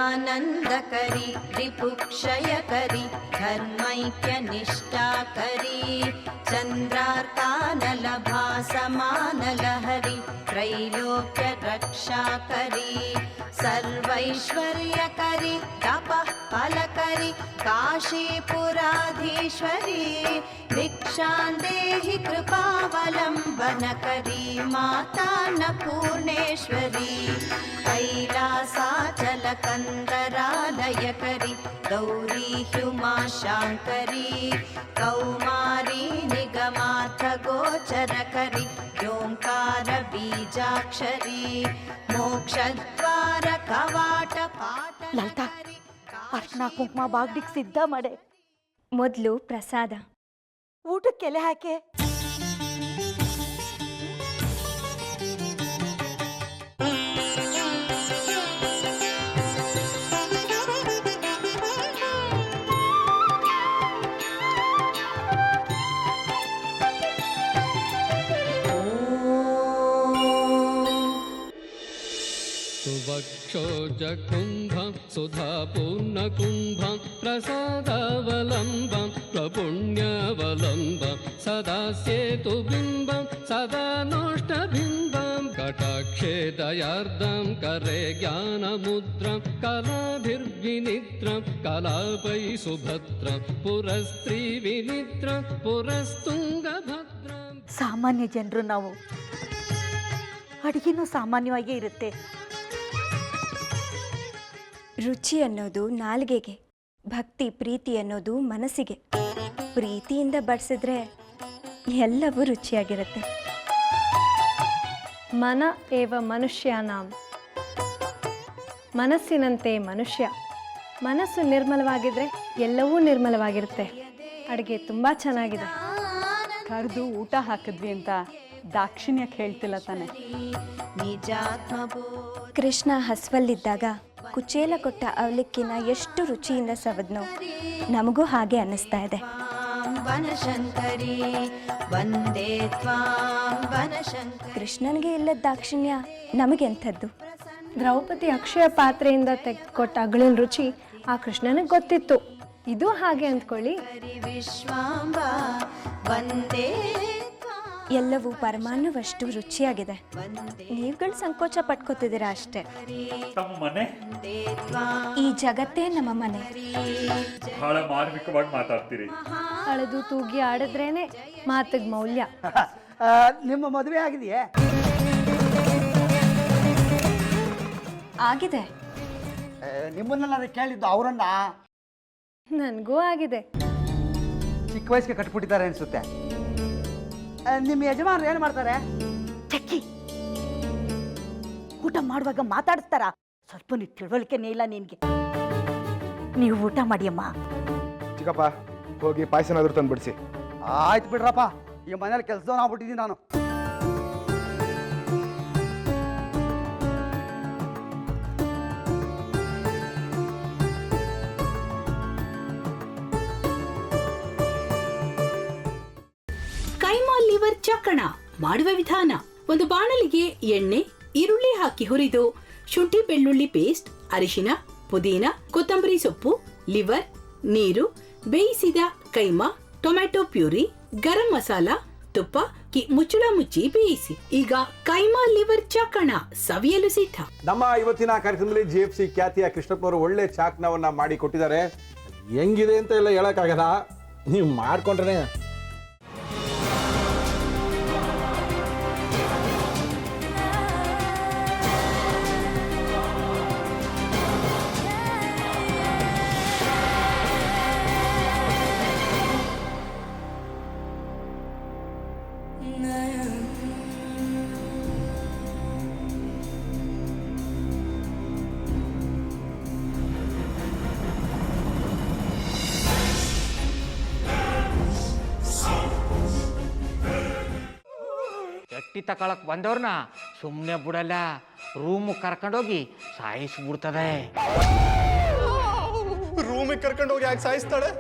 नित्यानन्दकरी रिपुक्षयकरी धर्मैक्यनिष्ठाकरी चन्द्रार्कानलभासमानलहरी त्रैलोक्यरक्षाकरी सर्वैश्वर्यकरी तपः फलकरी काशीपुराधीश्वरी भिक्षां देहि कृपावलम्बनकरी मातान्नपूर्णेश्वरी कैलासाचलकन्दरालयकरी गौरी हुमाशाङ्करी कौमारी निगमार्थगोचरकरी ओङ्कारबीजाक्षरी मोक्षद्वार ಲಲಿತಾ, ಅರ್ಶನ ಕುಂಕುಮ ಬಾಗ್ಲಿಕ್ಕೆ ಸಿದ್ಧ ಮಾಡೆ. ಮೊದಲು ಪ್ರಸಾದ, ಊಟಕ್ಕೆಲೆ ಹಾಕೆ. सुवक्षोजकुम्भं सुधापूर्णकुम्भं प्रसादावलम्बं प्रपुण्यवलम्बं सदा सेतुबिम्बं सदा नोष्टबिम्बं कटाक्षे दयार्दं करे ज्ञानमुद्रं कलाभिर्विनिद्रं कलापै सुभद्रं पुरस्त्रीविनिद्रं पुरस्तुङ्गभद्रं. ಸಾಮಾನ್ಯ ಜನರು ನಾವು, ಅಡುಗೆನೂ ಸಾಮಾನ್ಯವಾಗೇ ಇರುತ್ತೆ. ರುಚಿ ಅನ್ನೋದು ನಾಲಿಗೆಗೆ, ಭಕ್ತಿ ಪ್ರೀತಿ ಅನ್ನೋದು ಮನಸ್ಸಿಗೆ. ಪ್ರೀತಿಯಿಂದ ಬಡಿಸಿದ್ರೆ ಎಲ್ಲವೂ ರುಚಿಯಾಗಿರುತ್ತೆ. ಮನ ಏವ ಮನುಷ್ಯಾನಾಂ, ಮನಸ್ಸಿನಂತೆ ಮನುಷ್ಯ. ಮನಸ್ಸು ನಿರ್ಮಲವಾಗಿದ್ರೆ ಎಲ್ಲವೂ ನಿರ್ಮಲವಾಗಿರುತ್ತೆ. ಅಡುಗೆ ತುಂಬ ಚೆನ್ನಾಗಿದೆ. ಕರೆದು ಊಟ ಹಾಕಿದ್ವಿ ಅಂತ ದಾಕ್ಷಿಣ್ಯಕ್ಕೆ ಹೇಳ್ತಿಲ್ಲ ತಾನೆ. ಕೃಷ್ಣ ಹಸ್ವಲ್ಲಿದ್ದಾಗ ಕುಚೇಲ ಕೊಟ್ಟ ಅವಲಕ್ಕಿನ ಎಷ್ಟು ರುಚಿಯಿಂದ ಸವದ್ನೋ ನಮಗೂ ಹಾಗೆ ಅನ್ನಿಸ್ತಾ ಇದೆ. ಕೃಷ್ಣನಿಗೆ ಇಲ್ಲದ ದಾಕ್ಷಿಣ್ಯ ನಮಗೆಂಥದ್ದು? ದ್ರೌಪದಿ ಅಕ್ಷಯ ಪಾತ್ರೆಯಿಂದ ತೆಗೆದುಕೊಟ್ಟ ಅಗಳಿನ ರುಚಿ ಆ ಕೃಷ್ಣನಿಗೆ ಗೊತ್ತಿತ್ತು. ಇದು ಹಾಗೆ ಅಂದ್ಕೊಳ್ಳಿ. ಎಲ್ಲವೂ ಪರಮಾಣುವಷ್ಟು ರುಚಿಯಾಗಿದೆ. ನೀವುಗಳು ಸಂಕೋಚ ಪಟ್ಕೋತಿದ್ದೀರಾ ಅಷ್ಟೇ. ಈ ಜಗತ್ತೇ ನಮ್ಮ ಮನೆ. ಬಹಳ ಮಾರ್ಮಿಕವಾಗಿ ಮಾತಾಡ್ತೀರಿ. ಅಳೆದು ತೂಗಿ ಆಡಿದ್ರೇನೆ ಮಾತಿಗೆ ಮೌಲ್ಯ. ನಿಮ್ಮ ಮದುವೆ ಆಗಿದೆಯೇ? ಆಗಿದೆ. ನಿಮ್ಮನ್ನೆಲ್ಲ ಕೇಳಿದ್ದು ಅವರನ್ನ. ನನಗೂ ಆಗಿದೆ. ಚಿಕ್ಕ ವಯಸ್ಸಿಗೆ ಕಟ್ಬಿಟ್ಟಿದ್ದಾರೆ ಅನ್ಸುತ್ತೆ. ನಿಮ್ಮ ಯಜಮಾನ್ರು ಏನು ಮಾಡ್ತಾರೆ? ಚಕ್ಕಿ, ಊಟ ಮಾಡುವಾಗ ಮಾತಾಡಿಸ್ತಾರ? ಸ್ವಲ್ಪ ತಿಳುವಳಿಕೆನೇ ಇಲ್ಲ ನಿನ್ಗೆ. ನೀವು ಊಟ ಮಾಡಿ ಅಮ್ಮ. ಚಿಕ್ಕಪ್ಪ, ಹೋಗಿ ಪಾಯಸನಾದ್ರೂ ತಂದ್ಬಿಡಿಸಿ. ಆಯ್ತು ಬಿಡ್ರಪ್ಪ, ಈ ಮನೇಲಿ ಕೆಲಸದವನು ಆಗ್ಬಿಟ್ಟಿದ್ದೀನಿ ನಾನು. ಕೈಮಾ ಲಿವರ್ ಚಕ್ಕಣ ಮಾಡುವ ವಿಧಾನ: ಒಂದು ಬಾಣಲಿಗೆ ಎಣ್ಣೆ, ಈರುಳ್ಳಿ ಹಾಕಿ ಹುರಿದು ಶುಂಠಿ ಬೆಳ್ಳುಳ್ಳಿ ಪೇಸ್ಟ್, ಅರಿಶಿನ, ಪುದೀನ, ಕೊತ್ತಂಬರಿ ಸೊಪ್ಪು, ಲಿವರ್, ನೀರು, ಬೇಯಿಸಿದ ಕೈಮಾ, ಟೊಮ್ಯಾಟೊ ಪ್ಯೂರಿ, ಗರಂ ಮಸಾಲ, ತುಪ್ಪ ಮುಚ್ಚಳ ಮುಚ್ಚಿ ಬೇಯಿಸಿ. ಈಗ ಕೈಮಾ ಲಿವರ್ ಚಾಕಣ ಸವಿಯಲು ಸಿದ್ಧ. ನಮ್ಮ ಇವತ್ತಿನ ಕಾರ್ಯಕ್ರಮದಲ್ಲಿ GFC ಖ್ಯಾತಿಯ ಕೃಷ್ಣಪ್ಪನವರು ಒಳ್ಳೆ ಚಾಕ್ನವನ್ನ ಮಾಡಿ ಕೊಟ್ಟಿದ್ದಾರೆ. ಹೆಂಗಿದೆ ಅಂತ ಎಲ್ಲ ಹೇಳಕ್ಕಾಗಲ್ಲ, ನೀವು ಮಾಡ್ಕೊಂಡ್ರೆ. ಎಟ್ಟಿ ತಕೊಳಕ್ ಬಂದವ್ರನ್ನ ಸುಮ್ಮನೆ ಬಿಡಲ್ಲ, ರೂಮ್ ಕರ್ಕೊಂಡೋಗಿ ಸಾಯಿಸ್ಬಿಡ್ತದೆ. ರೂಮಿಗೆ ಕರ್ಕೊಂಡೋಗಿ ಯಾಕೆ ಸಾಯಿಸ್ತಾಳೆ?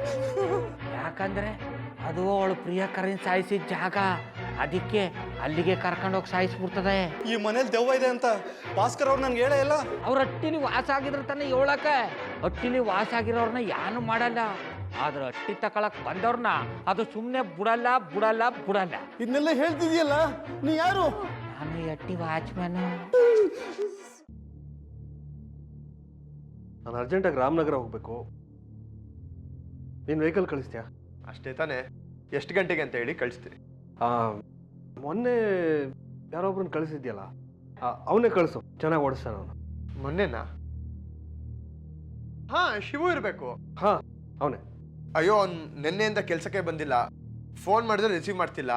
ಯಾಕಂದ್ರೆ ಅದು ಅವಳು ಪ್ರಿಯಕರನ್ ಸಾಯಿಸಿದ ಜಾಗ. ಅದಕ್ಕೆ ಅಲ್ಲಿಗೆ ಕರ್ಕೊಂಡೋಗಿ ಸಾಯಿಸ್ಬಿಡ್ತದೆ. ಈ ಮನೇಲಿ ದೆವ್ವ ಇದೆ ಅಂತ ಭಾಸ್ಕರ್ ಅವ್ರು ನನ್ಗೆ ಹೇಳೇ ಇಲ್ಲ. ಅವ್ರ ಹಟ್ಟಿಲಿ ವಾಸ ಆಗಿದ್ರೆ ತಾನೆ ಹೇಳಕ. ಹಟ್ಟಿಲಿ ವಾಸ ಆಗಿರೋರ್ನ ಏನು ಮಾಡಲ್ಲ, ಆದ್ರೆ ಹಟ್ಟಿ ತಕೊಳಕ್ ಬಂದವ್ರನ್ನ ಅದು ಸುಮ್ಮನೆ ಬಿಡಲ್ಲ ಬಿಡಲ್ಲ ಬಿಡಲ್ಲ. ಇದನ್ನೆಲ್ಲ ಹೇಳ್ತಿದ್ಯಲ್ಲ, ನೀ ಯಾರು? ನಾನು ಈ ಹಟ್ಟಿ ವಾಚ್ಮ್ಯಾನ್. ನಾನು ಅರ್ಜೆಂಟಾಗಿ ರಾಮನಗರ ಹೋಗ್ಬೇಕು. ನೀನು ವೆಹಿಕಲ್ ಕಳಿಸ್ತೀಯಾ? ಅಷ್ಟೇ ತಾನೇ, ಎಷ್ಟು ಗಂಟೆಗೆ ಅಂತ ಹೇಳಿ ಕಳಿಸ್ತೀನಿ. ಮೊನ್ನೆ ಯಾರೊಬ್ರನ್ನ ಕಳಿಸಿದ್ಯಲ್ಲ, ಅವನೇ ಕಳಿಸು, ಚೆನ್ನಾಗಿ ಓಡಿಸ್ತಾನ ಅವನು. ಮೊನ್ನೆನಾ? ಹಾ, ಶಿವು ಇರಬೇಕು. ಹಾ, ಅವನೇ. ಅಯ್ಯೋ, ಅವ್ನು ನಿನ್ನೆಯಿಂದ ಕೆಲಸಕ್ಕೆ ಬಂದಿಲ್ಲ. ಫೋನ್ ಮಾಡಿದ್ರೆ ರಿಸೀವ್ ಮಾಡ್ತಿಲ್ಲ.